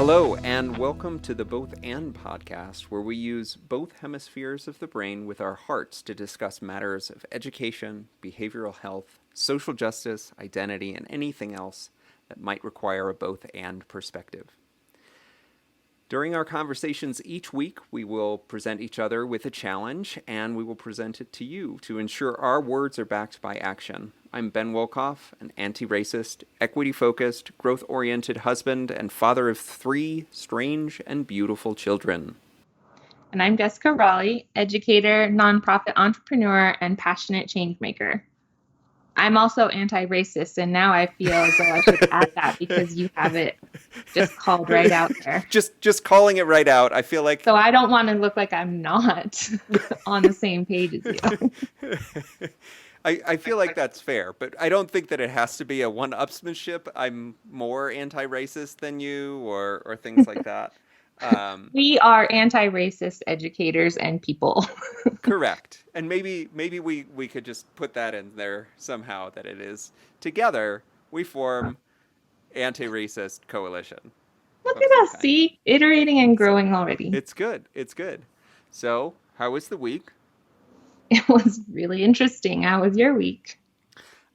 Hello, and welcome to the Both And podcast, where we use both hemispheres of the brain with our hearts to discuss matters of education, behavioral health, social justice, identity, and anything else that might require a both and perspective. During our conversations each week, we will present each other with a challenge, and we will present it to you to ensure our words are backed by action. I'm Ben Wolkoff, an anti-racist, equity-focused, growth-oriented husband and father of 3 strange and beautiful children. And I'm Jessica Raleigh, educator, nonprofit entrepreneur, and passionate changemaker. I'm also anti-racist, and now I feel as though I should add that because you have it just called right out there. Just calling it right out. I feel like So I don't want to look like I'm not on the same page as you. I feel like that's fair, but I don't think that it has to be a one-upsmanship. I'm more anti-racist than you, or things like that. We are anti-racist educators and people. Correct. And maybe we could just put that in there somehow, that it is together we form anti-racist coalition Look of at some us, kind. see, iterating and So growing already. it's good. It's good. So, how was the week? It was really interesting. How was your week?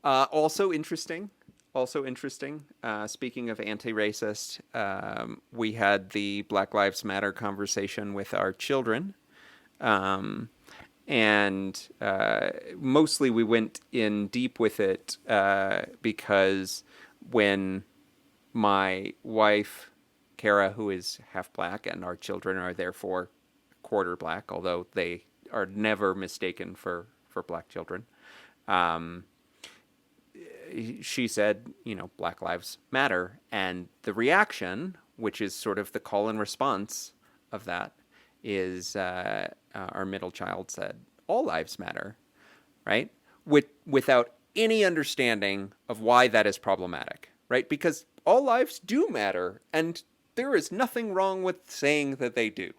Also interesting. Also interesting. Speaking of anti-racist, we had the Black Lives Matter conversation with our children. Um, and mostly we went in deep with it because when my wife, Kara, who is half black, and our children are therefore quarter black, although they are never mistaken for black children, um, she said, Black Lives Matter. And the reaction, which is sort of the call and response of that, is our middle child said, all lives matter, right? Without any understanding of why that is problematic, right? Because all lives do matter, and there is nothing wrong with saying that they do,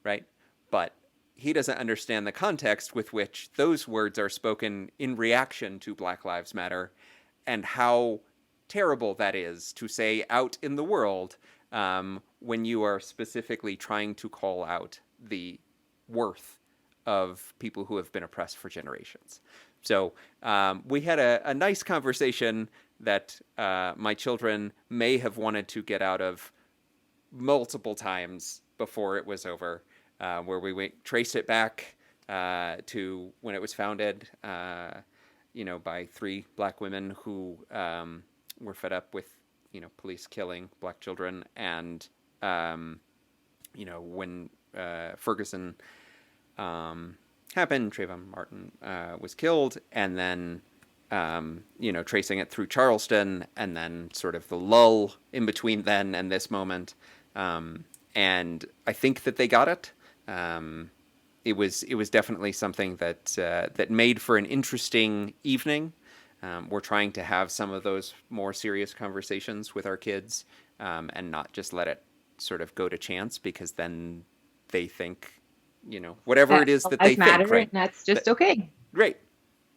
right? But he doesn't understand the context with which those words are spoken in reaction to Black Lives Matter, and how terrible that is to say out in the world when you are specifically trying to call out the worth of people who have been oppressed for generations. So we had a nice conversation that my children may have wanted to get out of multiple times before it was over, where we traced it back to when it was founded, by 3 black women who were fed up with, police killing black children, and when Ferguson happened, Trayvon Martin was killed, and then tracing it through Charleston, and then sort of the lull in between then and this moment. And I think that they got it. It was definitely something that made for an interesting evening. We're trying to have some of those more serious conversations with our kids, and not just let it sort of go to chance, because then they think, whatever That it is all that they lives think, matter, and right? that's just That, okay. right,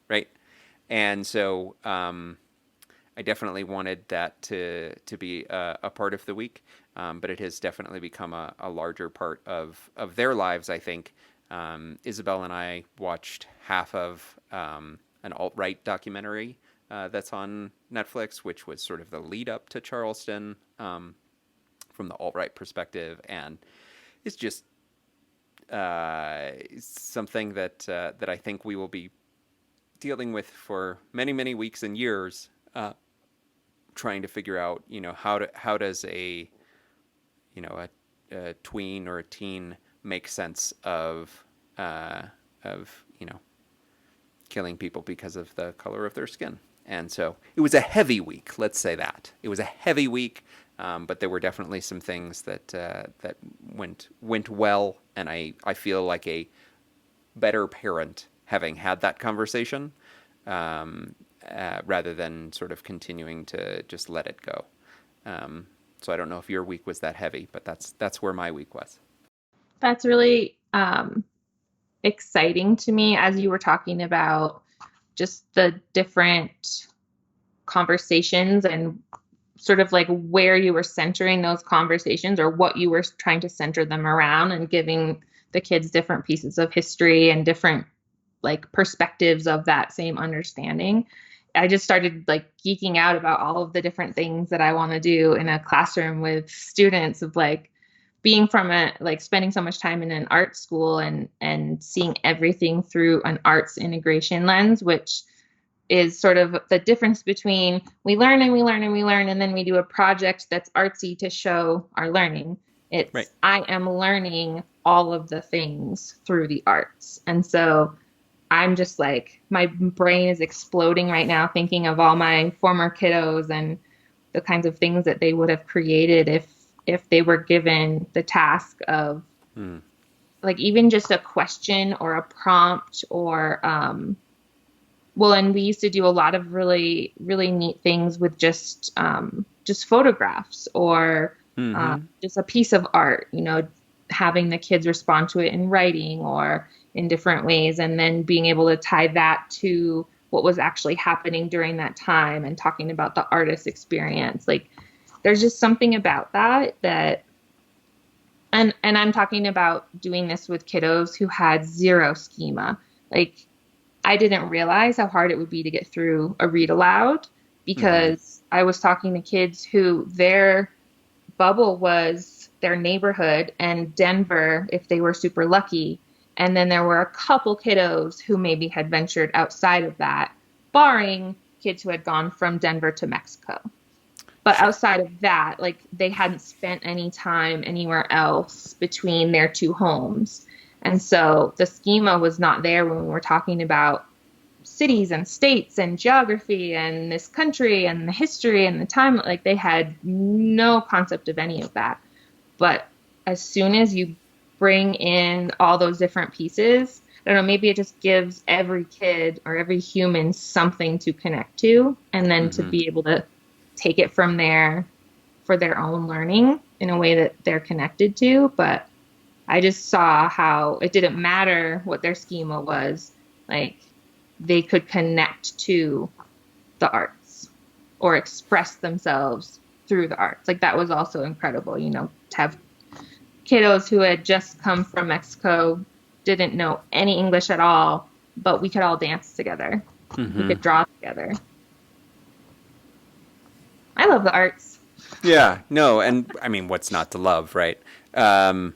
right. And so I definitely wanted that to be a part of the week, but it has definitely become a larger part of their lives, I think. Isabel and I watched half of an alt-right documentary that's on Netflix, which was sort of the lead up to Charleston, from the alt-right perspective, and it's just something that I think we will be dealing with for many, many weeks and years, trying to figure out, how does a tween or a teen make sense of killing people because of the color of their skin. And so it was a heavy week. Let's say that it was a heavy week, but there were definitely some things that went well, and I feel like a better parent having had that conversation, rather than sort of continuing to just let it go. So I don't know if your week was that heavy, but that's where my week was. That's really exciting to me as you were talking about just the different conversations and sort of like where you were centering those conversations or what you were trying to center them around, and giving the kids different pieces of history and different like perspectives of that same understanding. I just started like geeking out about all of the different things that I want to do in a classroom with students, of like being from a like spending so much time in an art school and seeing everything through an arts integration lens, which is sort of the difference between we learn and we learn and we learn, and then we do a project that's artsy to show our learning. Right. It's I am learning all of the things through the arts. And so I'm just like, my brain is exploding right now thinking of all my former kiddos and the kinds of things that they would have created if they were given the task of Mm. like even just a question or a prompt or well, and we used to do a lot of really, really neat things with just photographs or Mm-hmm. just a piece of art, you know, having the kids respond to it in writing or in different ways, and then being able to tie that to what was actually happening during that time and talking about the artist experience. Like, there's just something about that, and I'm talking about doing this with kiddos who had zero schema. Like, I didn't realize how hard it would be to get through a read aloud, Mm-hmm. because I was talking to kids who their bubble was their neighborhood and Denver if they were super lucky. And then there were a couple kiddos who maybe had ventured outside of that, barring kids who had gone from Denver to Mexico. But Sure. outside of that, like they hadn't spent any time anywhere else between their two homes. And so the schema was not there when we were talking about cities and states and geography and this country and the history and the time. Like they had no concept of any of that. But as soon as you bring in all those different pieces, I don't know, maybe it just gives every kid or every human something to connect to, and then to Mm-hmm. be able to take it from there for their own learning in a way that they're connected to. But I just saw how it didn't matter what their schema was. Like they could connect to the arts or express themselves through the arts. Like that was also incredible, you know, to have kiddos who had just come from Mexico, didn't know any English at all, but we could all dance together. We Mm-hmm. could draw together. I love the arts. Yeah. No, and I mean, what's not to love, right? Um,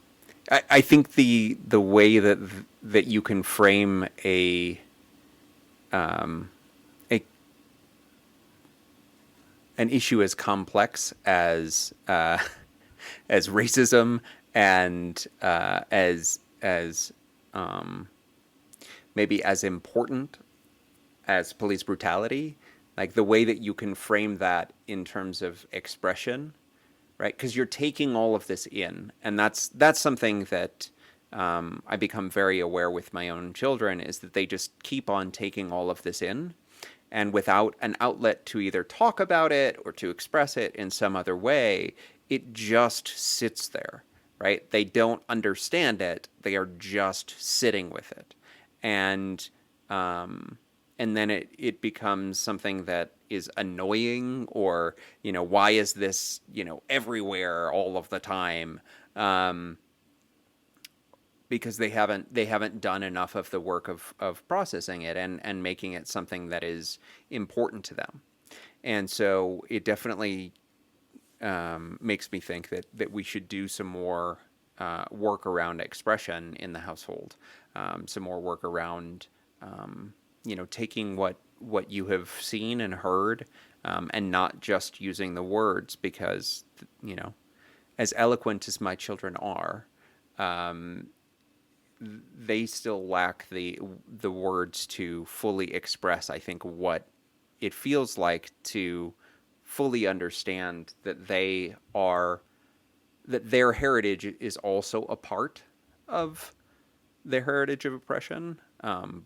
I think the way that you can frame a an issue as complex as racism and as um, maybe as important as police brutality, like the way that you can frame that in terms of expression, right? Because you're taking all of this in, and that's something that I become very aware with my own children, is that they just keep on taking all of this in, and without an outlet to either talk about it or to express it in some other way, it just sits there, right? They don't understand it; they are just sitting with it, and um, and then it becomes something that is annoying, or why is this everywhere all of the time, um, because they haven't done enough of the work of processing it and making it something that is important to them. And so it definitely makes me think that we should do some more work around expression in the household, some more work around taking what you have seen and heard, and not just using the words, because as eloquent as my children are, um, they still lack the words to fully express, I think, what it feels like to fully understand that their heritage is also a part of the heritage of oppression,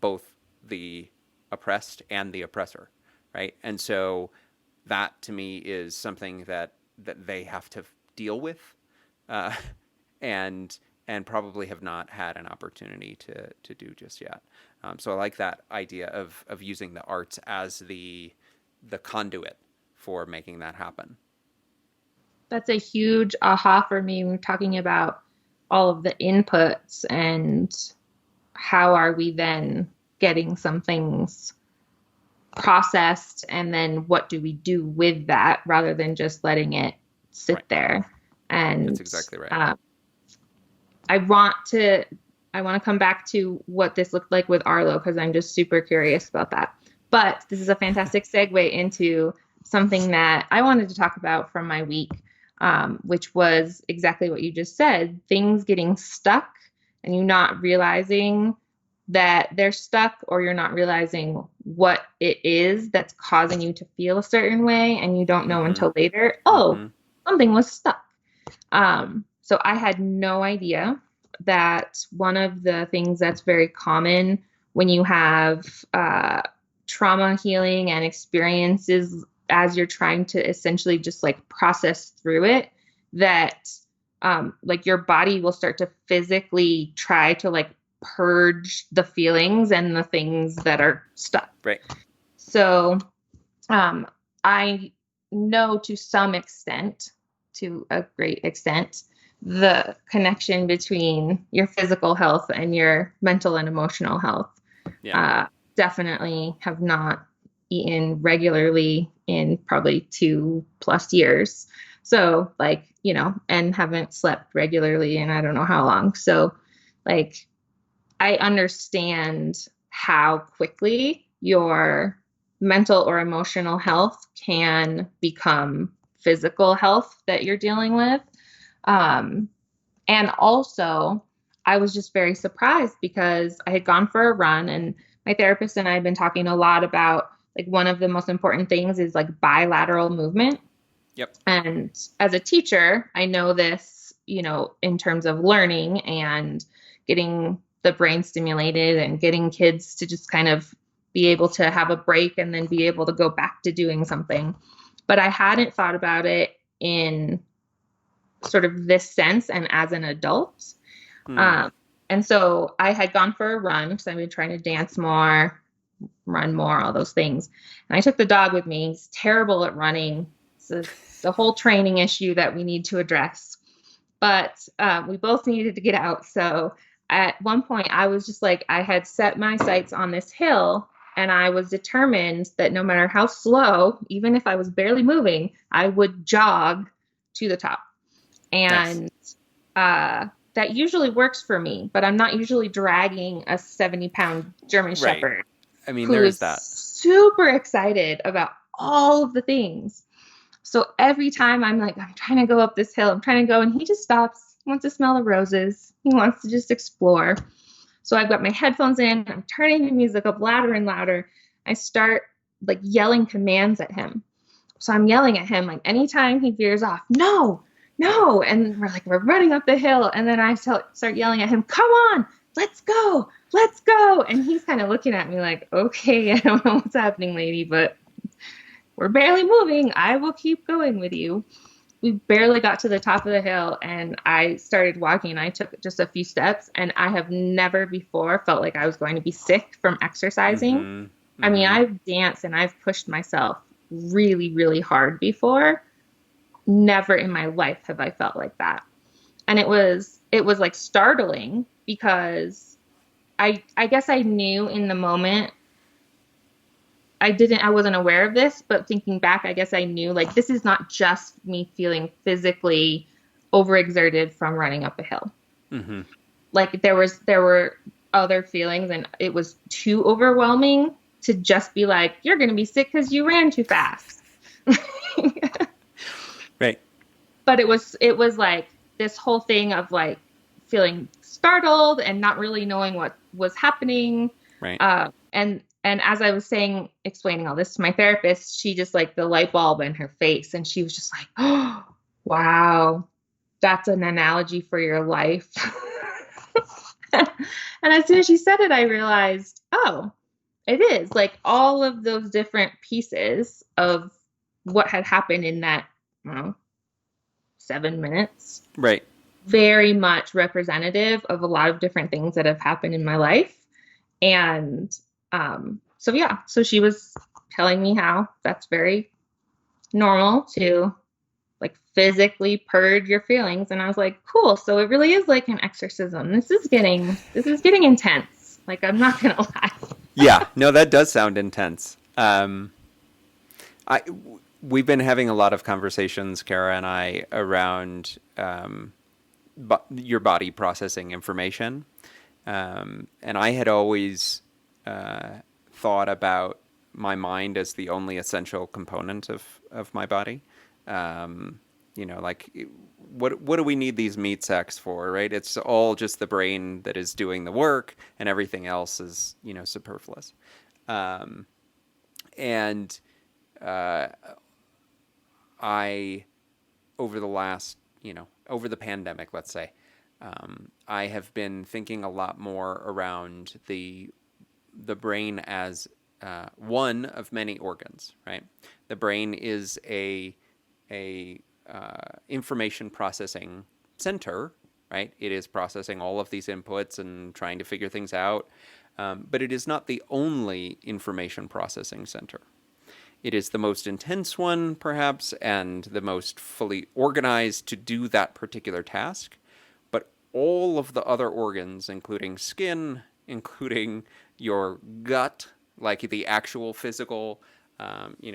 both the oppressed and the oppressor, right? And so that to me is something that they have to deal with, uh, and and probably have not had an opportunity to do just yet. So I like that idea of using the arts as the conduit for making that happen. That's a huge aha for me. We're talking about all of the inputs and how are we then getting some things processed, and then what do we do with that rather than just letting it Right. sit there. That's And exactly right. uh, I want to I want to come back to what this looked like with Arlo because I'm just super curious about that. But this is a fantastic segue into something that I wanted to talk about from my week, which was exactly what you just said, things getting stuck and you not realizing that they're stuck, or you're not realizing what it is that's causing you to feel a certain way, and you don't know Mm-hmm. until later, oh, Mm-hmm. something was stuck. So I had no idea that one of the things that's very common when you have trauma healing and experiences as you're trying to essentially just like process through it, that like your body will start to physically try to like purge the feelings and the things that are stuck. Right. So um, I know to some extent, to a great extent, the connection between your physical health and your mental and emotional health. Yeah. Uh, Definitely have not eaten regularly in probably 2+ years. So, like, and haven't slept regularly in I don't know how long. So, like, I understand how quickly your mental or emotional health can become physical health that you're dealing with. Um, and also, I was just very surprised because I had gone for a run, and my therapist and I had been talking a lot about like one of the most important things is like bilateral movement. Yep. And as a teacher, I know this, in terms of learning and getting the brain stimulated and getting kids to just kind of be able to have a break and then be able to go back to doing something. But I hadn't thought about it in sort of this sense and as an adult. Hmm. Um, and so I had gone for a run because I've been trying to dance more, run more, all those things. And I took the dog with me. He's terrible at running. It's a whole training issue that we need to address. But we both needed to get out. So at one point, I was just like, I had set my sights on this hill, and I was determined that no matter how slow, even if I was barely moving, I would jog to the top. Nice. And that usually works for me, but I'm not usually dragging a 70-pound German Right. Shepherd I mean, who there is is that. super excited about all of the things. So every time I'm like, I'm trying to go up this hill, I'm trying to go, and he just stops, he wants to smell the roses, he wants to just explore. So I've got my headphones in, I'm turning the music up louder and louder. I start like yelling commands at him. So I'm yelling at him like anytime he veers off, no, no. And we're running up the hill. And then I start yelling at him, come on, let's go, let's go. And he's kind of looking at me like, okay, I don't know what's happening, lady, but we're barely moving. I will keep going with you. We barely got to the top of the hill, and I started walking. I took just a few steps, and I have never before felt like I was going to be sick from exercising. Mm-hmm. I mean, Mm-hmm. I've danced and I've pushed myself really, really hard before. Never in my life have I felt like that. And it was like startling because I guess I knew in the moment. I wasn't aware of this, but thinking back, I guess I knew like this is not just me feeling physically overexerted from running up a hill. Mm-hmm. Like there were other feelings, and it was too overwhelming to just be like, you're going to be sick because you ran too fast. Right. But it was like this whole thing of like feeling startled and not really knowing what was happening. Right. And as I was saying, explaining all this to my therapist, she just like the light bulb in her face, and she was just like, oh, wow, that's an analogy for your life. And as soon as she said it, I realized, oh, it is like all of those different pieces of what had happened in that, I don't know, 7 minutes, Right. very much representative of a lot of different things that have happened in my life. And so, yeah, so she was telling me how that's very normal to like physically purge your feelings. And I was like, cool. So it really is like an exorcism. This is getting intense. Like, I'm not gonna lie. Yeah, no, that does sound intense. I we've been having a lot of conversations, Kara and I, around your body processing information, and I had always thought about my mind as the only essential component of my body. Um, like what do we need these meat sacks for, right? It's all just the brain that is doing the work, and everything else is superfluous. Um, and uh, I over the last over the pandemic, let's say, I have been thinking a lot more around the brain as one of many organs, right? The brain is a information processing center, right? It is processing all of these inputs and trying to figure things out, but it is not the only information processing center. It is the most intense one, perhaps, and the most fully organized to do that particular task. But all of the other organs, including skin, including your gut, like the actual physical,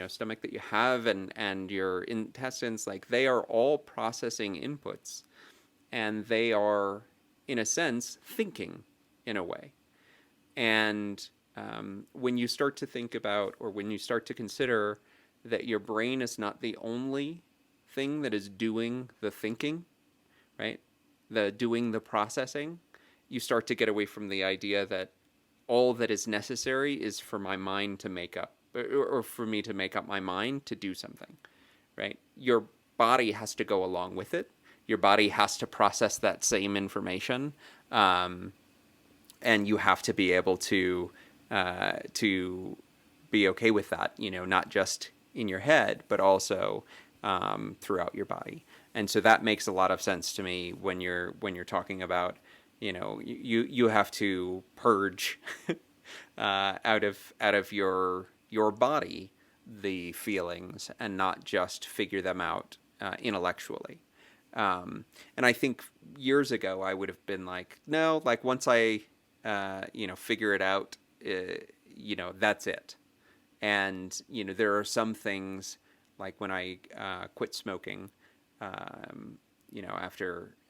stomach that you have, and your intestines, like they are all processing inputs, and they are, in a sense, thinking in a way. And when you start to think about, or when you start to consider that your brain is not the only thing that is doing the thinking, right? The doing the processing, you start to get away from the idea that all that is necessary is for my mind to make up, or for me to make up my mind to do something, right? Your body has to go along with it. Your body has to process that same information. And you have to be able to be okay with that. Not just in your head, but also throughout your body. And so that makes a lot of sense to me when you're talking about you have to purge out of your body the feelings and not just figure them out intellectually. And I think years ago I would have been like, no, like once I figure it out, that's it. And there are some things like when I quit smoking,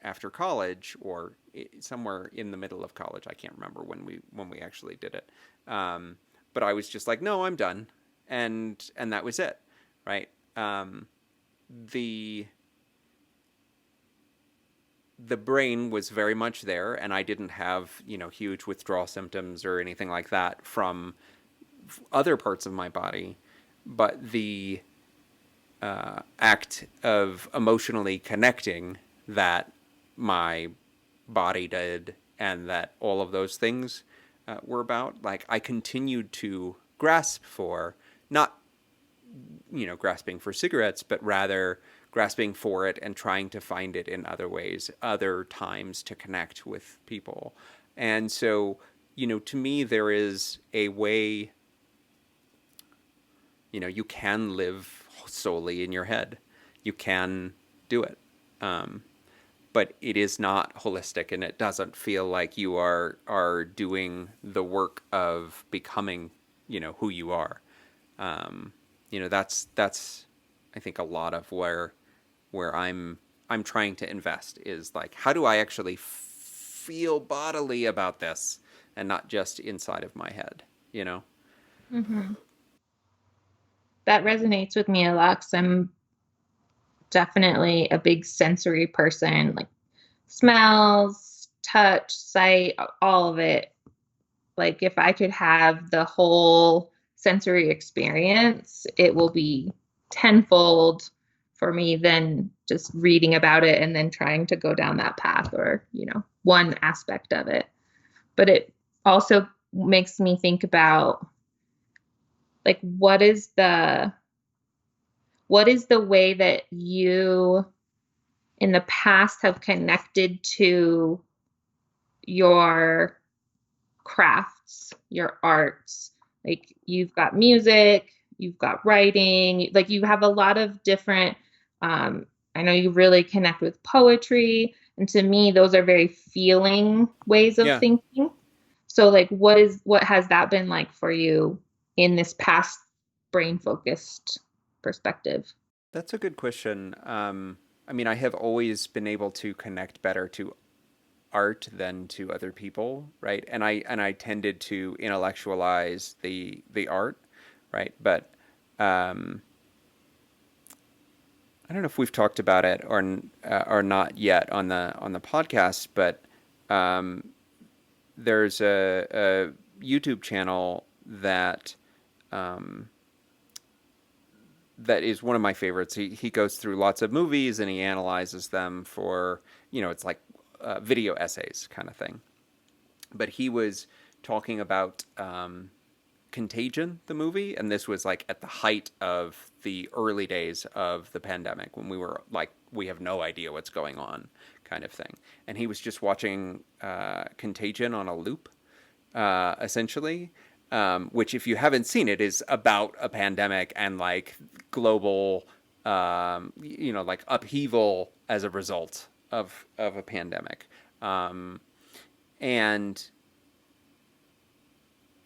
after college, or somewhere in the middle of college. I can't remember when we actually did it. But I was just like, no, I'm done, and that was it, right? The the brain was very much there, and I didn't have huge withdrawal symptoms or anything like that from other parts of my body, but the act of emotionally connecting that my body did, and that all of those things were about, like I continued to grasp for, not grasping for cigarettes, but rather grasping for it and trying to find it in other ways, other times to connect with people. And so, to me, there is a way, you can live solely in your head. You can do it. But it is not holistic, and it doesn't feel like you are doing the work of becoming, who you are. That's I think a lot of where I'm trying to invest, is like, how do I actually feel bodily about this, and not just inside of my head. Hmm. That resonates with me a lot because I'm definitely a big sensory person, like smells, touch, sight, all of it. Like if I could have the whole sensory experience, it will be tenfold for me than just reading about it and then trying to go down that path, or, one aspect of it. But it also makes me think about, like, what is the way that you in the past have connected to your crafts, your arts. Like you've got music, you've got writing, like you have a lot of different I know you really connect with poetry. And to me, those are very feeling ways of Yeah, thinking. So like what has that been like for you in this past brain focused perspective? that's a good question. I mean, I have always been able to connect better to art than to other people, right? And I tended to intellectualize the art, right? But um, I don't know if we've talked about it or not yet on the podcast, but um, there's a YouTube channel um, that is one of my favorites. He goes through lots of movies and he analyzes them for, it's like video essays kind of thing. But he was talking about Contagion, the movie, and this was like at the height of the early days of the pandemic when we were like, we have no idea what's going on, kind of thing. And he was just watching Contagion on a loop, essentially, which, if you haven't seen it, is about a pandemic and like global, like upheaval as a result of a pandemic. And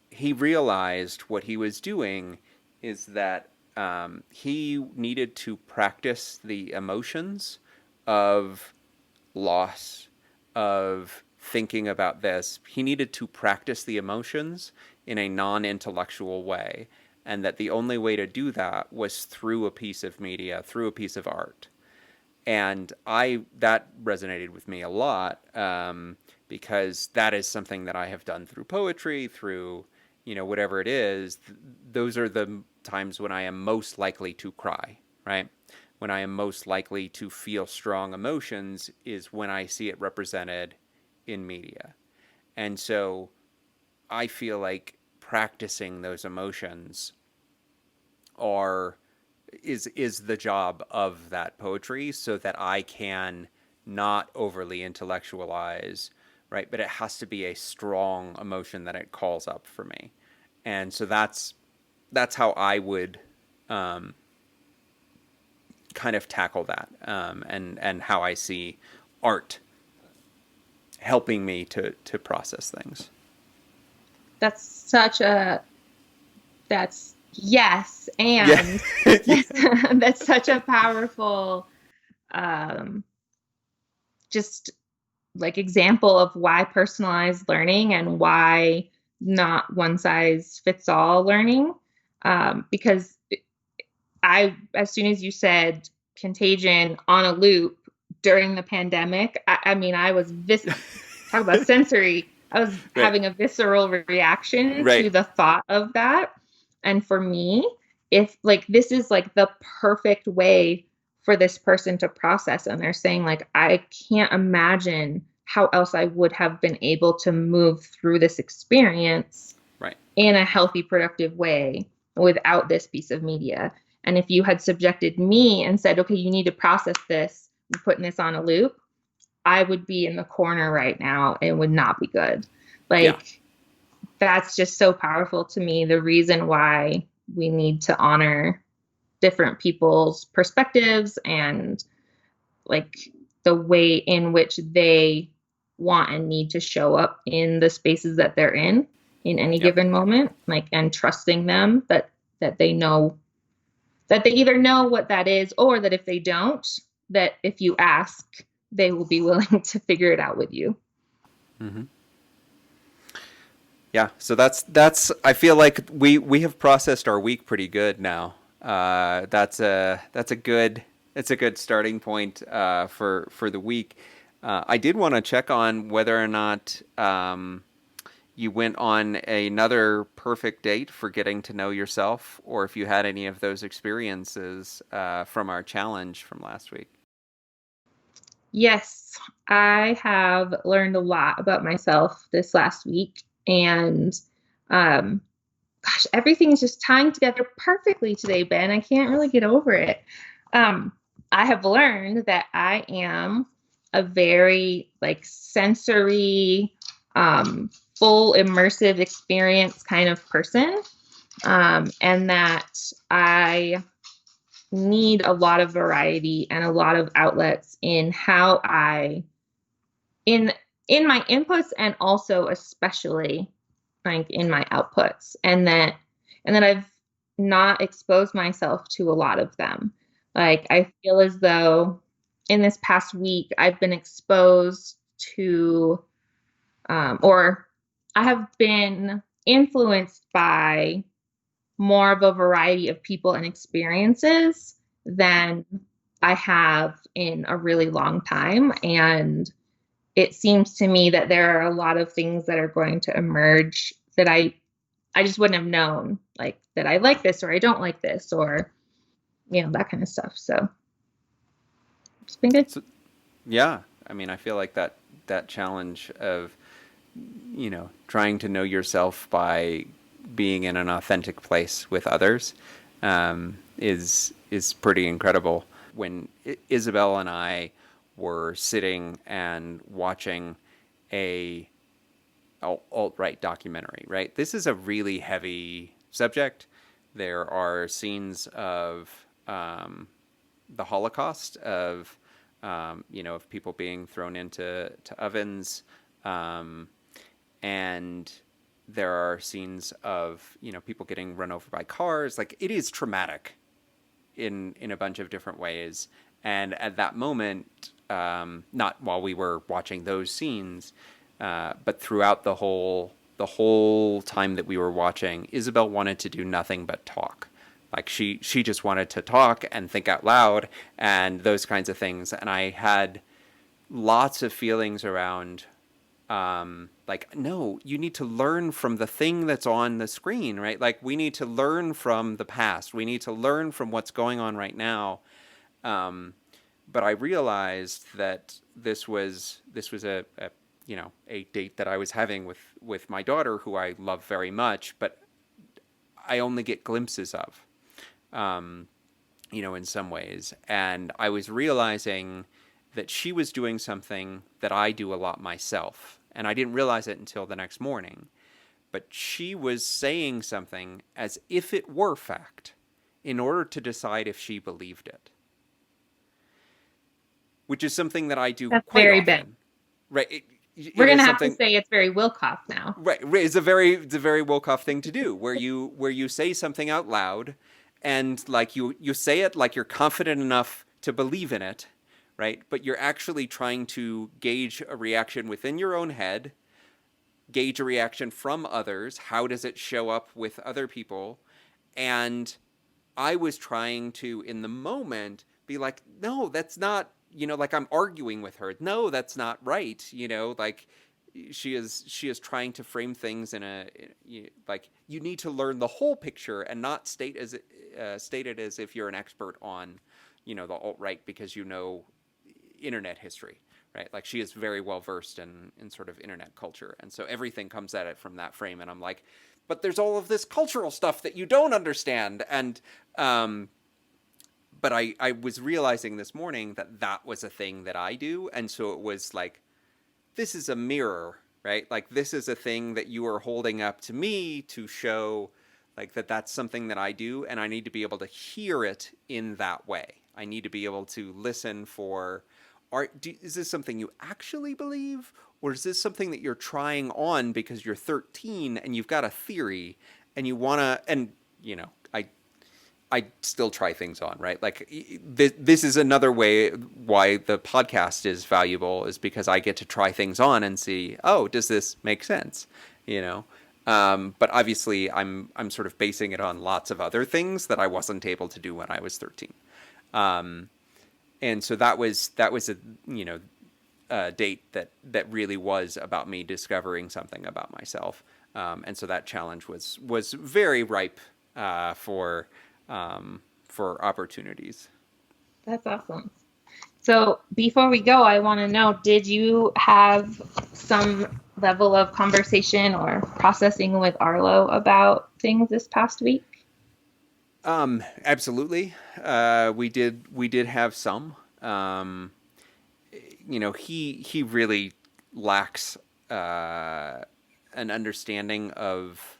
he realized what he was doing is that he needed to practice the emotions of loss, of thinking about this. He needed to practice the emotions in a non intellectual way. And that the only way to do that was through a piece of media, through a piece of art. And that resonated with me a lot, because that is something that I have done through poetry, through whatever it is. Those are the times when I am most likely to cry, right? When I am most likely to feel strong emotions is when I see it represented in media. And so I feel like practicing those emotions are is the job of that poetry, so that I can not overly intellectualize, right? But it has to be a strong emotion that it calls up for me. And so that's how I would um, kind of tackle that, and how I see art helping me to process things. That's such a that's yes, Yeah. and Yeah. that's such a powerful um just like example of why personalized learning and why not one size fits all learning. Because as soon as you said contagion on a loop during the pandemic, I mean, talk about sensory. I was Right. having a visceral reaction Right. to the thought of that. And for me, if like this is like the perfect way for this person to process, and they're saying, like, I can't imagine how else I would have been able to move through this experience Right. in a healthy, productive way without this piece of media. And if you had subjected me and said, okay, you need to process this, we're putting this on a loop, I would be in the corner right now. It would not be good. Yeah. Like, that's just so powerful to me. The reason why we need to honor different people's perspectives and like the way in which they want and need to show up in the spaces that they're in any Yep. given moment, like, and trusting them that they know, that they either know what that is, or that if they don't, that if you ask, they will be willing to figure it out with you. Mm-hmm. Yeah, so that's. I feel like we have processed our week pretty good now. That's a good starting point for the week. I did want to check on whether or not you went on another perfect date for getting to know yourself, or if you had any of those experiences from our challenge from last week. Yes, I have learned a lot about myself this last week. And um, gosh, everything is just tying together perfectly today, Ben. I can't really get over it. Um, I have learned that I am a very like sensory, full immersive experience kind of person. And that I need a lot of variety and a lot of outlets in how I in in my inputs and also especially like in my outputs, and that I've not exposed myself to a lot of them. Like I feel as though in this past week I've been exposed to or I have been influenced by more of a variety of people and experiences than I have in a really long time. And it seems to me that there are a lot of things that are going to emerge that I just wouldn't have known, like that I like this or I don't like this or that kind of stuff. So it's been good. So, yeah, I mean, I feel like that challenge of trying to know yourself by being in an authentic place with others is pretty incredible. When Isabel and I were sitting and watching a alt-right documentary, right? This is a really heavy subject. There are scenes of the Holocaust, of people being thrown into ovens, um, and there are scenes of people getting run over by cars. Like it is traumatic in a bunch of different ways. And at that moment, not while we were watching those scenes, but throughout the whole time that we were watching, Isabel wanted to do nothing but talk. Like she just wanted to talk and think out loud and those kinds of things. And I had lots of feelings around like, no, you need to learn from the thing that's on the screen, right? Like we need to learn from the past. We need to learn from what's going on right now. Um, but I realized that this was a date that I was having with my daughter, who I love very much, but I only get glimpses of, um, in some ways. And I was realizing that she was doing something that I do a lot myself. And I didn't realize it until the next morning. But she was saying something as if it were fact in order to decide if she believed it, which is something that I do That's quite very big. often. Right? We're It gonna is have to something. say it's very Wilcoff now. Right. It's a very Wolkoff thing to do, where you say something out loud, and like you say it like you're confident enough to believe in it, right? But you're actually trying to gauge a reaction within your own head, gauge a reaction from others. How does it show up with other people? And I was trying to, in the moment, be like, no, that's not, like I'm arguing with her. No, that's not right. Like she is trying to frame things like you need to learn the whole picture and not state it as if you're an expert on, the alt right because internet history, right? Like she is very well versed in sort of internet culture, and so everything comes at it from that frame. And I'm like, but there's all of this cultural stuff that you don't understand, and um, but I was realizing this morning that that was a thing that I do, and so it was like, this is a mirror, right? Like this is a thing that you are holding up to me to show like that's something that I do, and I need to be able to hear it in that way. I need to be able to listen for is this something you actually believe, or is this something that you're trying on because you're 13 and you've got a theory and you want to, and I still try things on, right? Like this is another way why the podcast is valuable, is because I get to try things on and see, oh, does this make sense? You know, but obviously I'm sort of basing it on lots of other things that I wasn't able to do when I was 13. Um, and so that was a date that really was about me discovering something about myself. And so that challenge was very ripe for opportunities. That's awesome. So before we go, I want to know, did you have some level of conversation or processing with Arlo about things this past week? Absolutely. We did have some. He really lacks an understanding of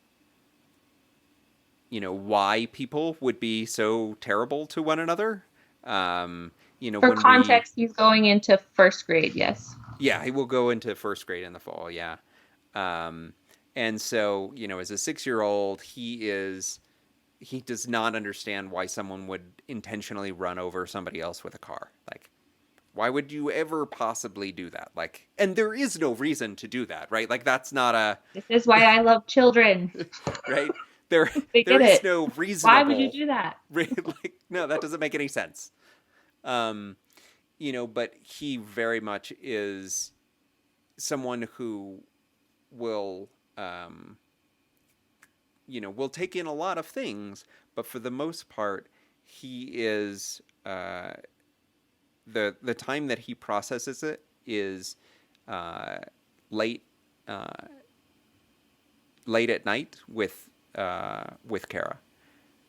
why people would be so terrible to one another. For When we, context, he's going into first grade, yes. yeah, he will go into first grade in the fall. Yeah. Um, and so, as a 6 year old, he does not understand why someone would intentionally run over somebody else with a car. Like, why would you ever possibly do that? Like, and there is no reason to do that, right? Like, that's not a, This is why I love children. right? There, They there get is it. no Why would you reasonable, do that? like, no, that doesn't make any sense. Um, but he very much is someone who will, um, will take in a lot of things, but for the most part, he is, the time that he processes it is uh, late uh, late at night with Kara.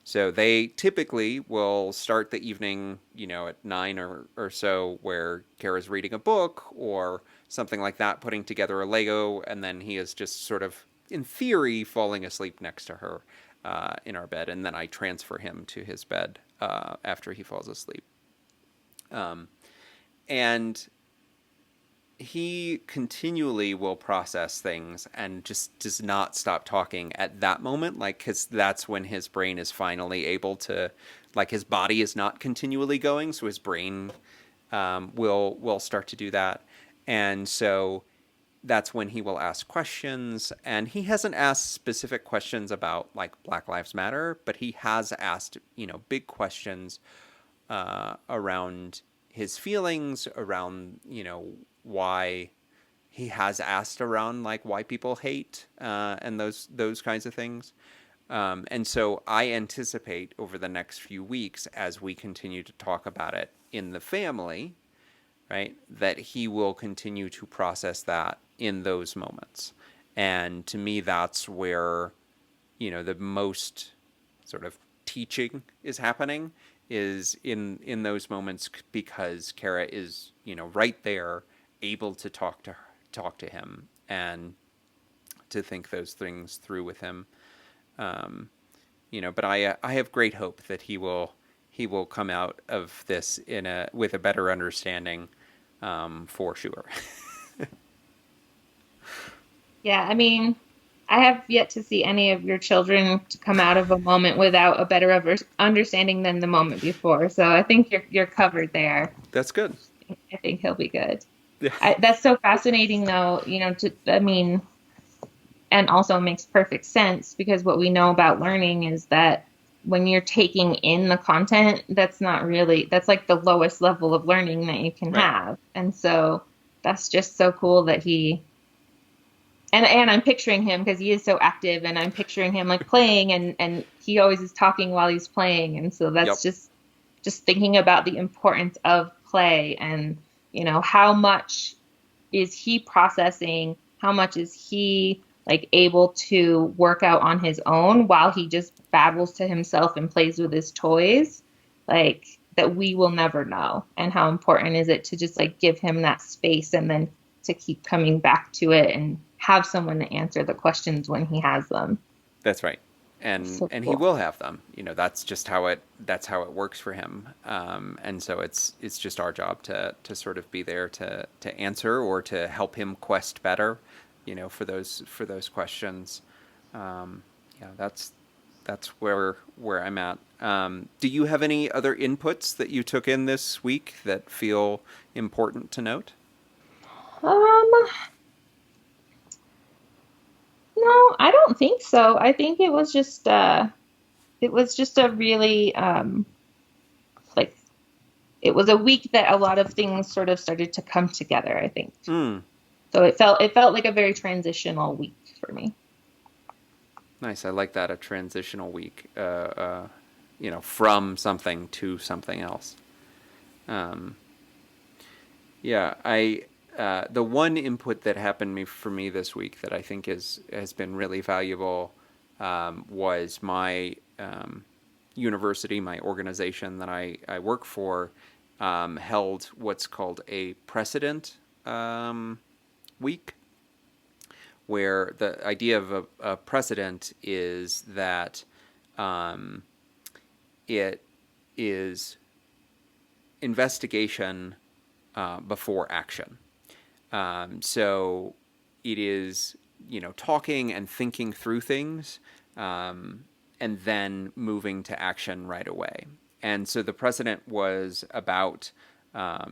So they typically will start the evening, at 9 or so, where Kara's reading a book or something like that, putting together a Lego, and then he is just sort of, in theory, falling asleep next to her in our bed, and then I transfer him to his bed after he falls asleep. Um, and he continually will process things and just does not stop talking at that moment, like, because that's when his brain is finally able to, like, his body is not continually going, so his brain will start to do that. And so that's when he will ask questions, and he hasn't asked specific questions about, like, Black Lives Matter, but he has asked, big questions around his feelings, around, why he has asked around, like, why people hate and those kinds of things. And so I anticipate over the next few weeks, as we continue to talk about it in the family, right, that he will continue to process that in those moments. And to me, that's where, the most sort of teaching is happening, is in those moments, because Kara is, right there, able to talk to him and to think those things through with him. Um, but I have great hope that he will come out of this in a with a better understanding, for sure. Yeah, I mean, I have yet to see any of your children to come out of a moment without a better understanding than the moment before. So I think you're covered there. That's good. I think he'll be good. Yeah. That's so fascinating, though. I mean, and also makes perfect sense because what we know about learning is that when you're taking in the content, that's like the lowest level of learning that you can Right. have. And so that's just so cool that and I'm picturing him because he is so active, and I'm picturing him like playing, and he always is talking while he's playing. And so that's Yep. just thinking about the importance of play, and how much is he processing, how much is he like able to work out on his own while he just babbles to himself and plays with his toys, like that we will never know. And how important is it to just like give him that space, and then to keep coming back to it and have someone to answer the questions when he has them. That's right. It's And so and he cool. will have them. That's just how it works for him. And so it's just our job to sort of be there to answer, or to help him quest better, for those questions. Um, yeah, that's where I'm at. Do you have any other inputs that you took in this week that feel important to note? Um, no, I don't think so. I think it was just a really like it was a week that a lot of things sort of started to come together, I think. Hmm. So it felt like a very transitional week for me. Nice. I like that, a transitional week. From something to something else. Um, yeah, the one input that happened for me this week that I think has been really valuable, was my university, my organization that I work for, held what's called a precedent week, where the idea of a precedent is that um, it is investigation before action. So it is, talking and thinking through things, and then moving to action right away. And so the precedent was about,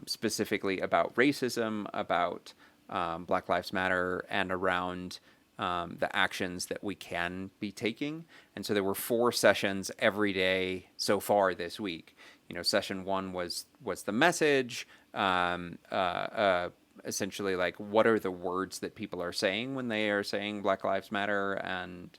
specifically about racism, about Black Lives Matter, and around the actions that we can be taking. And so there were 4 sessions every day so far this week. Session one was the message, essentially like what are the words that people are saying when they are saying Black Lives Matter, and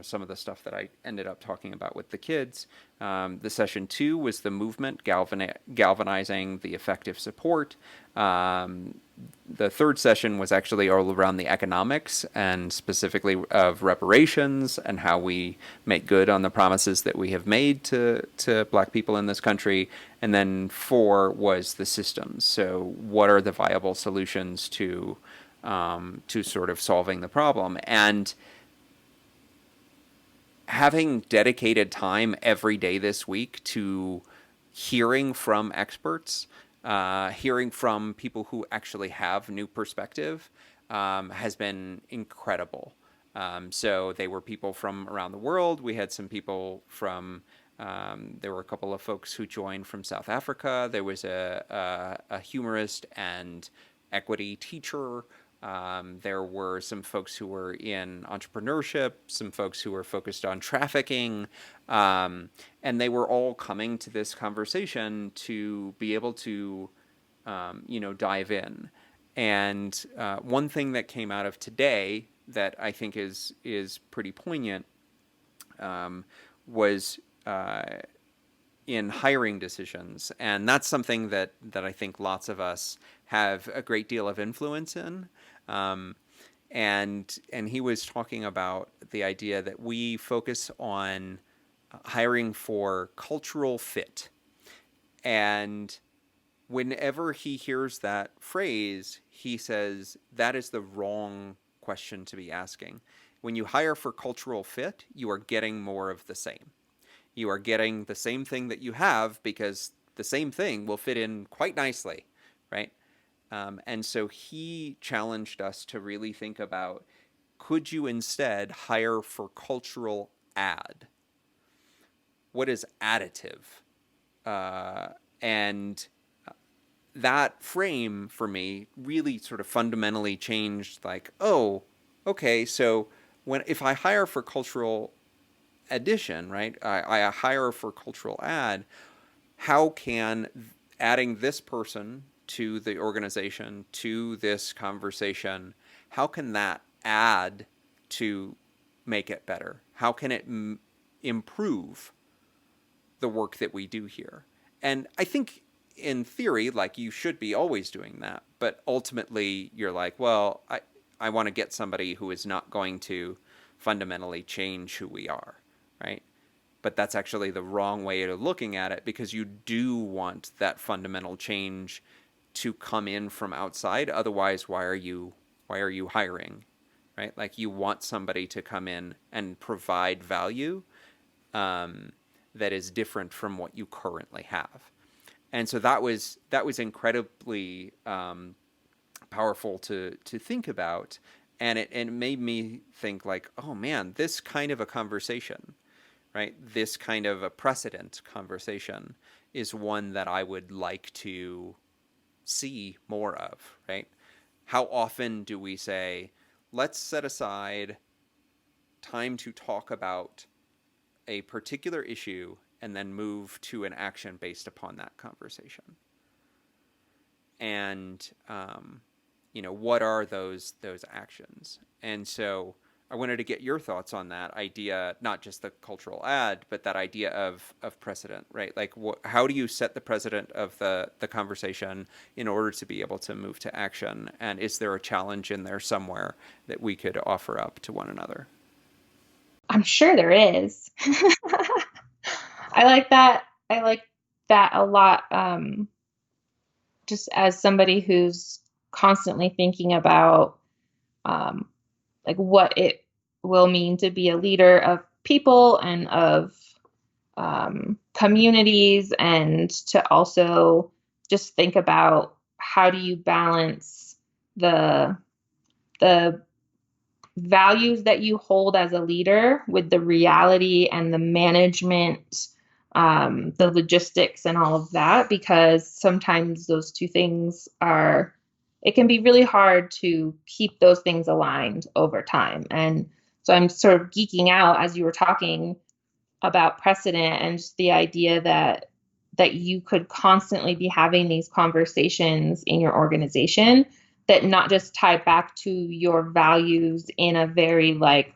some of the stuff that I ended up talking about with the kids. The session two was the movement, galvanizing the effective support. The third session was actually all around the economics, and specifically of reparations and how we make good on the promises that we have made to Black people in this country. And then 4 was the systems. So what are the viable solutions to sort of solving the problem? And having dedicated time every day this week to hearing from experts, hearing from people who actually have new perspective, has been incredible. So they were people from around the world. We had some people from, there were a couple of folks who joined from South Africa. There was a humorist and equity teacher. There were some folks who were in entrepreneurship, some folks who were focused on trafficking, and they were all coming to this conversation to be able to, dive in. And one thing that came out of today that I think is pretty poignant, was in hiring decisions, and that's something that I think lots of us have a great deal of influence in. Um, and he was talking about the idea that we focus on hiring for cultural fit. And whenever he hears that phrase, he says that is the wrong question to be asking. When you hire for cultural fit, you are getting more of the same. You are getting the same thing that you have because the same thing will fit in quite nicely, right? And so he challenged us to really think about, could you instead hire for cultural add? What is additive? And that frame for me really sort of fundamentally changed, like, oh, okay, so if I hire for cultural addition, right, I hire for cultural add, how can adding this person to the organization, to this conversation, how can that add to make it better? How can it improve the work that we do here? And I think in theory, like, you should be always doing that. But ultimately, you're like, well, I want to get somebody who is not going to fundamentally change who we are, right? But that's actually the wrong way of looking at it, because you do want that fundamental change to come in from outside. Otherwise, why are you hiring, right? Like, you want somebody to come in and provide value, that is different from what you currently have. And so that was incredibly powerful to think about, and it made me think, like, oh man, this kind of a conversation, right? This kind of a precedent conversation is one that I would like to see more of, right? How often do we say, let's set aside time to talk about a particular issue and then move to an action based upon that conversation? And what are those actions? And so I wanted to get your thoughts on that idea, not just the cultural add, but that idea of precedent, right? Like, how do you set the precedent of the conversation in order to be able to move to action? And is there a challenge in there somewhere that we could offer up to one another? I'm sure there is. I like that. I like that a lot. Just as somebody who's constantly thinking about, like, what it will mean to be a leader of people and of communities, and to also just think about how do you balance the the values that you hold as a leader with the reality and the management, the logistics and all of that, because sometimes those two things are, it can be really hard to keep those things aligned over time. And so I'm sort of geeking out as you were talking about precedent, and just the idea that you could constantly be having these conversations in your organization that not just tie back to your values in a very like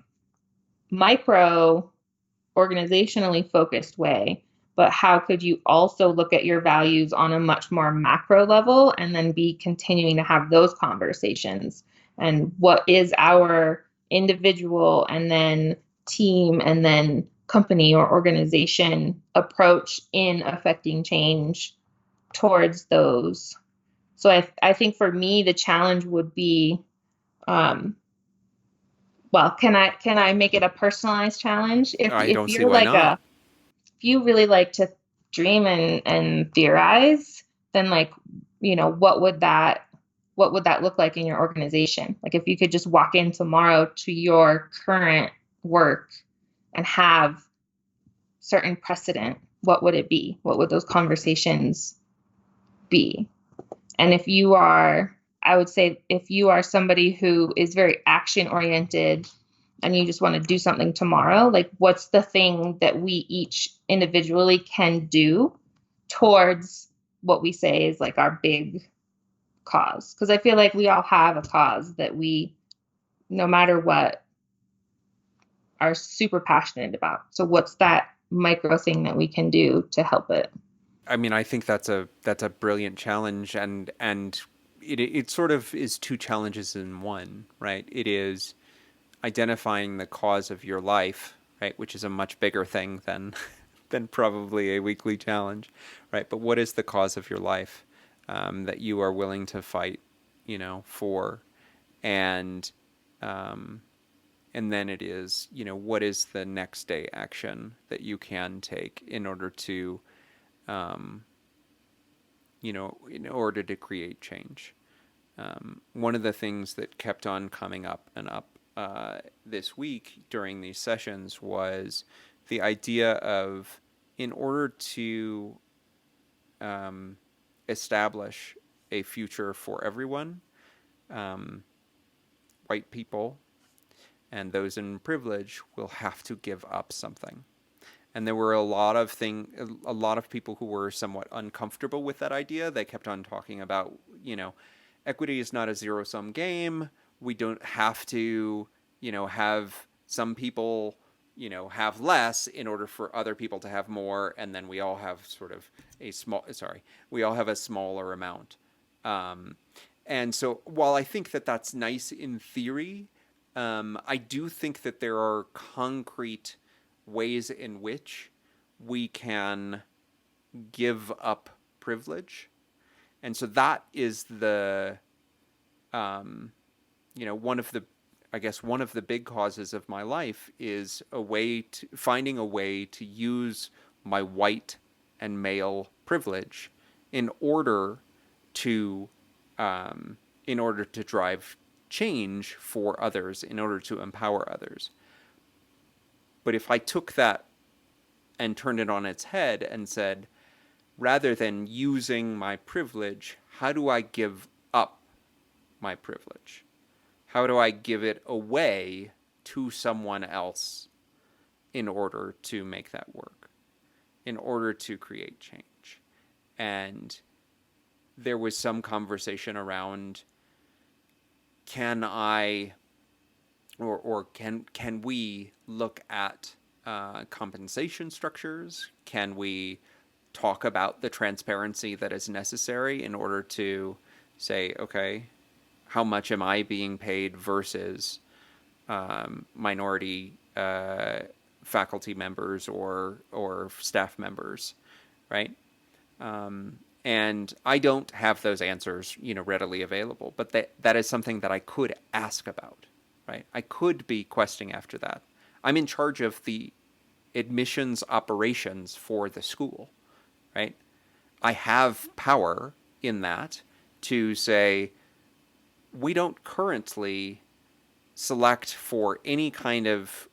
micro organizationally focused way, but how could you also look at your values on a much more macro level and then be continuing to have those conversations, and what is our individual and then team and then company or organization approach in affecting change towards those. So I think for me the challenge would be, um, well, can I make it a personalized challenge? If I if don't see you're why like not. a, if you really like to dream and theorize, then like, what would that look like in your organization? Like if you could just walk in tomorrow to your current work and have certain precedent, what would it be? What would those conversations be? And if you are, I would say, if you are somebody who is very action oriented and you just want to do something tomorrow, like what's the thing that we each individually can do towards what we say is like our big cause? Because I feel like we all have a cause that we, no matter what, are super passionate about. So what's that micro thing that we can do to help it? I mean, I think that's a brilliant challenge, and it sort of is two challenges in one, right? It is identifying the cause of your life, right, which is a much bigger thing than than probably a weekly challenge, right? But what is the cause of your life, that you are willing to fight, for, and um, and then it is, what is the next day action that you can take in order to, um, in order to create change. One of the things that kept on coming up and up this week during these sessions was the idea of, in order to um, establish a future for everyone, um, white people and those in privilege will have to give up something. And there were a lot of people who were somewhat uncomfortable with that idea. They kept on talking about, equity is not a zero sum game. We don't have to, have some people, have less in order for other people to have more, and then we all have sort of we all have a smaller amount. Um, and so while I think that that's nice in theory, I do think that there are concrete ways in which we can give up privilege. And so that is um, one of the, I guess, one of the big causes of my life is finding a way to use my white and male privilege in order to, in order to drive change for others, in order to empower others. But if I took that and turned it on its head and said, rather than using my privilege, how do I give up my privilege? How do I give it away to someone else in order to make that work, in order to create change? And there was some conversation around, can I, or can we look at compensation structures? Can we talk about the transparency that is necessary in order to say, okay, how much am I being paid versus minority faculty members or staff members, right? And I don't have those answers, readily available, but that is something that I could ask about, right? I could be questioning after that. I'm in charge of the admissions operations for the school, right? I have power in that to say, we don't currently select for any kind of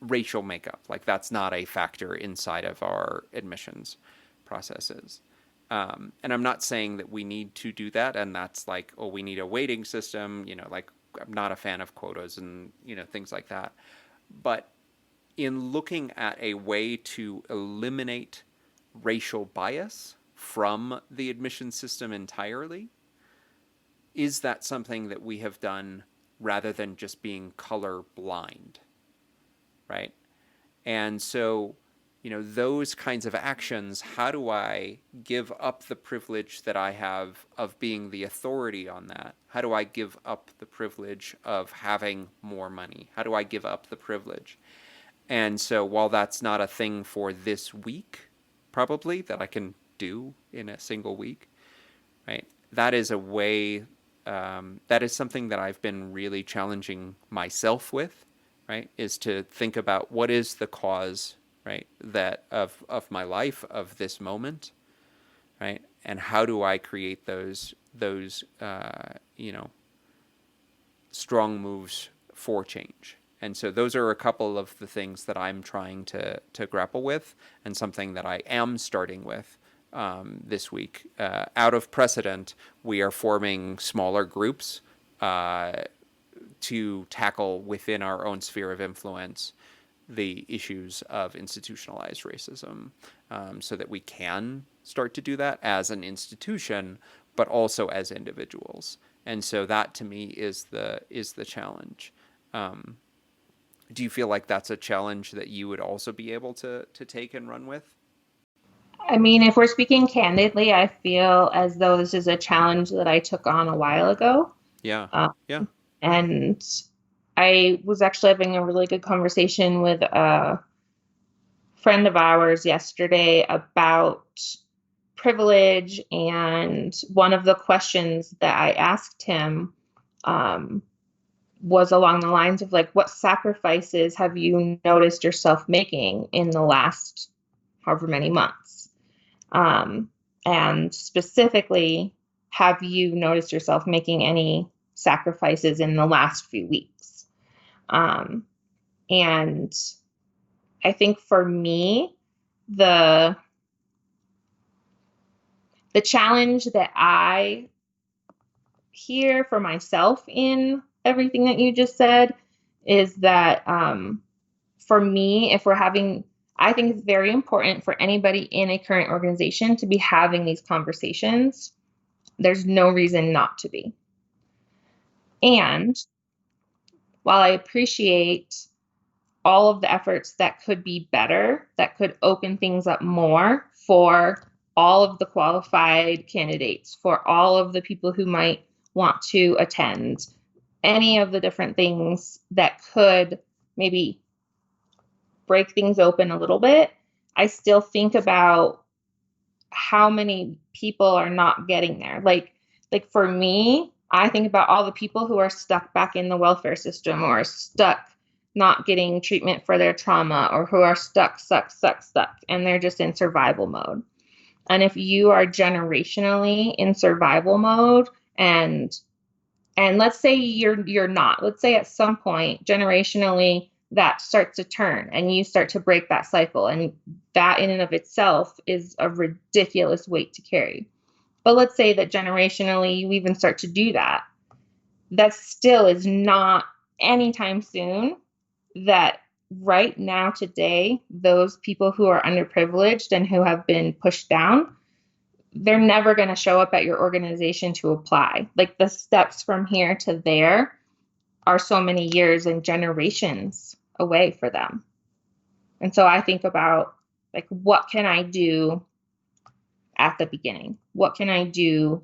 racial makeup. Like, that's not a factor inside of our admissions processes. And I'm not saying that we need to do that, and that's like, oh, we need a weighting system. Like, I'm not a fan of quotas and things like that. But in looking at a way to eliminate racial bias from the admission system entirely, is that something that we have done rather than just being color blind, right? And so, those kinds of actions, how do I give up the privilege that I have of being the authority on that? How do I give up the privilege of having more money? How do I give up the privilege? And so, while that's not a thing for this week, probably, that I can do in a single week, right? That is a way, that is something that I've been really challenging myself with, right? Is to think about what is the cause, right? That of my life, of this moment, right? And how do I create those strong moves for change? And so those are a couple of the things that I'm trying to grapple with, and something that I am starting with this week. Out of Precedent, we are forming smaller groups to tackle within our own sphere of influence the issues of institutionalized racism, so that we can start to do that as an institution, but also as individuals. And so that, to me, is the challenge. Do you feel like that's a challenge that you would also be able to take and run with? I mean, if we're speaking candidly, I feel as though this is a challenge that I took on a while ago. Yeah. Um, Yeah. and I was actually having a really good conversation with a friend of ours yesterday about privilege. And one of the questions that I asked him um, was along the lines of, like, what sacrifices have you noticed yourself making in the last however many months? Um, and specifically, have you noticed yourself making any sacrifices in the last few weeks? Um, and I think for me, the the challenge that I hear for myself in everything that you just said is that for me, if we're having, I think it's very important for anybody in a current organization to be having these conversations. There's no reason not to be. And while I appreciate all of the efforts that could be better, that could open things up more for all of the qualified candidates, for all of the people who might want to attend, any of the different things that could maybe break things open a little bit, I still think about how many people are not getting there. Like for me, I think about all the people who are stuck back in the welfare system, or stuck not getting treatment for their trauma, or who are stuck, and they're just in survival mode. And if you are generationally in survival mode, and let's say you're not, let's say at some point generationally that starts to turn and you start to break that cycle, and that in and of itself is a ridiculous weight to carry. But let's say that generationally you even start to do that. That still is not anytime soon. That right now, today, those people who are underprivileged and who have been pushed down, they're never going to show up at your organization to apply. Like, the steps from here to there are so many years and generations away for them. And so I think about, like, what can I do at the beginning? What can I do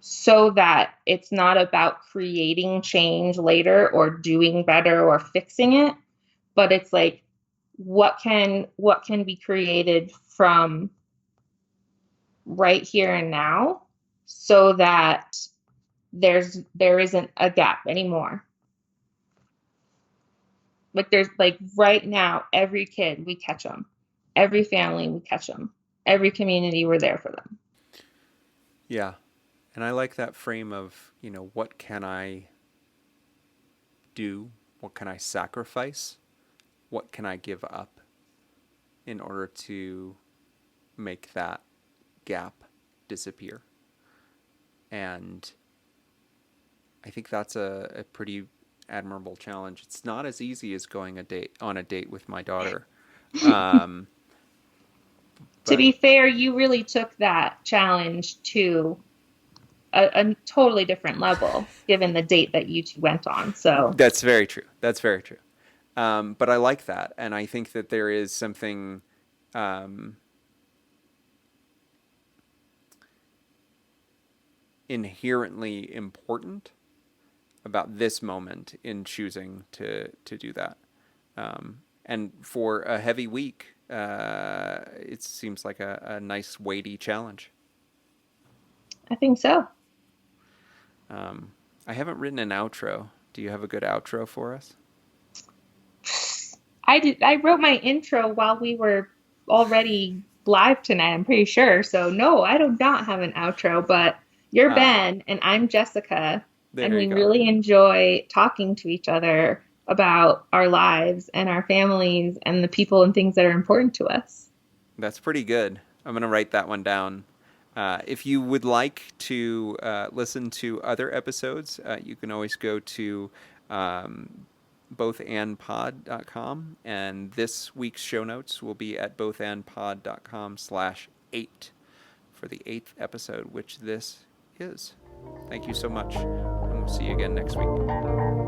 so that it's not about creating change later or doing better or fixing it, but it's like, what can be created from right here and now so that there isn't a gap anymore. Like there's like right now, every kid we catch them, every family we catch them, every community we're there for them. Yeah. And I like that frame of, what can I do? What can I sacrifice? What can I give up in order to make that gap disappear? And I think that's a pretty admirable challenge. It's not as easy as going on a date with my daughter. Um, To but be fair, you really took that challenge to a totally different level given the date that you two went on. So that's very true. That's very true. But I like that. And I think that there is something um, inherently important about this moment in choosing to do that. And for a heavy week, it seems like a nice weighty challenge. I think so. Um, I haven't written an outro. Do you have a good outro for us? I wrote my intro while we were already live tonight, I'm pretty sure. So no, I do not have an outro, but you're Ah, Ben and I'm Jessica, and there you we go. really enjoy talking to each other about our lives and our families and the people and things that are important to us. That's pretty good. I'm going to write that one down. If you would like to listen to other episodes, you can always go to um, bothandpod.com, and this week's show notes will be at bothandpod.com/8 for the 8th episode, which this is. Thank you so much, and we'll see you again next week.